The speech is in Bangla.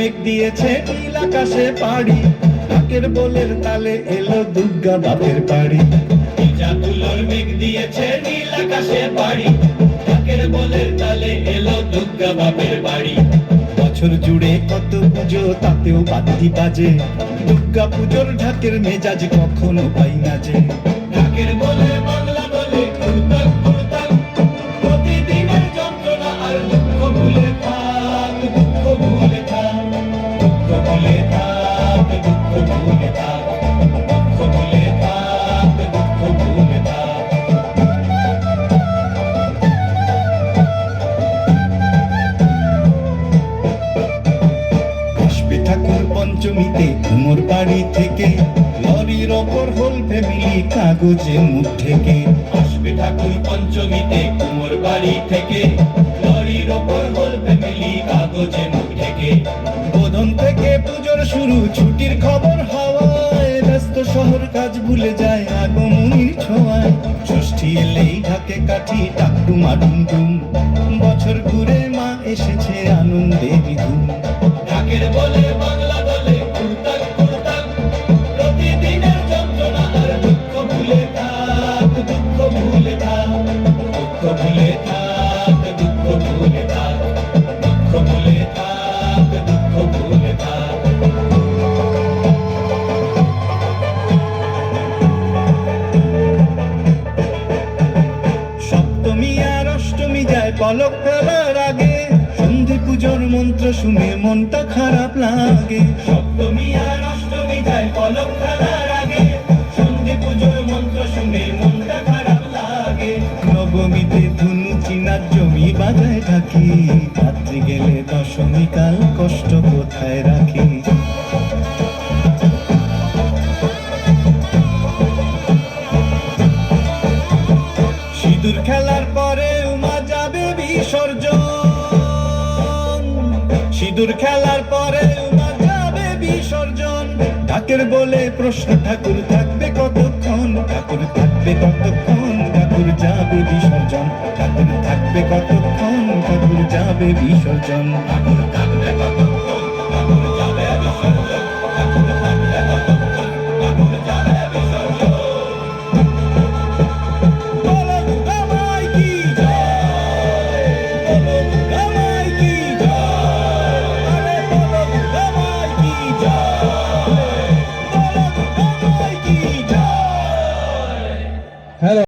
মেঘ দিয়েছে নীল আকাশে পাড়ি, ঢাকের বোলের তালে এলো দুর্গা বাপের বাড়ি। ভিজা তুলোর মেঘ দিয়েছে নীল আকাশে পাড়ি, ঢাকের বোলের তালে এলো দুর্গা বাপের বাড়ি। বছর জুড়ে কত পুজো তাতেও বাদ্যি বাজে, দুর্গা পুজোর ঢাকের মেজাজ কখনো পাই না যে। ঢাকের বলে বাংলা বলে ঘুরতাম ঘুরতাম, প্রতিদিনের যন্ত্রণা আর দুঃখ ভুলে থাক, দুঃখ ভুলে থাক, দুঃখ ভুলে থাক, দুঃখ ভুলে থাক, দুঃখ ভুলে থাক, দুঃখ ভুলে থাক। আসবে ঠাকুর পঞ্চমীতে কুমোর বাড়ি থেকে, লরির ওপর হোল ফ্যামিলি কাগজে মুখ ঢেকে। আসবে ঠাকুর পঞ্চমীতে কুমোর বাড়ি থেকে, লরির ওপর হোল ফ্যামিলি কাগজে মুখ ঢেকে। বোধন থেকে পুজোর শুরু, ছুটির খবর হাওয়ায়, ব্যস্ত শহর কাজ ভুলে যায় আগমনীর ছোঁয়ায়। ষষ্ঠী এলেই ঢাকে কাঠি টাকটুমা ডুমডুম, বছর ঘুরে মা এসেছে আনন্দের ধুম। ঢাকের বলে বাংলা বলে ঘুরতাম ঘুরতাম, প্রতিদিনের যন্ত্রণা আর দুঃখ ভুলে থাক, দুঃখ ভুলে থাক, দুঃখ ভুলে থাক, দুঃখ ভুলে থাক, দুঃখ ভুলে থাক, দুঃখ ভুলে থাক। সপ্তমী আর অষ্টমী যায় পলক ফেলার আগে, সন্ধি পুজোর মন্ত্র শুনে মনটা খারাপ লাগে। সপ্তমী আর অষ্টমী যায় পলক ফেলার আগে, সন্ধি পুজোর মন্ত্র শুনে মনটা খারাপ লাগে। নবমীতে ধুনু চিনার জমি বাজায় থাকি, রাত্রি গেলে দশমী কাল কষ্ট কোথায় রাখি। সিঁদুর খেলার পরে উমা যাবে বিসর্জন, সিঁদুর খেলার পরে উমা যাবে বিসর্জন। ঢাকের বলে প্রশ্ন ঠাকুর থাকবে কতক্ষণ, ঠাকুর থাকবে কতক্ষণ, ঠাকুর যাবে বিসর্জন। ঠাকুর থাকবে কতক্ষণ, ঠাকুর যাবে বিসর্জন। ঠাকুর থাকবে কতক্ষণ, ঠাকুর যাবে বিসর্জন। ঠাকুর থাকবে কতক্ষণ, ঠাকুর যাবে বিসর্জন। বলো দুর্গা মাই কি জয়, বলো দুর্গা মাই কি জয়, আরে বলো দুর্গা মাই কি জয়, বলো দুর্গা মাই কি জয়। হ্যালো।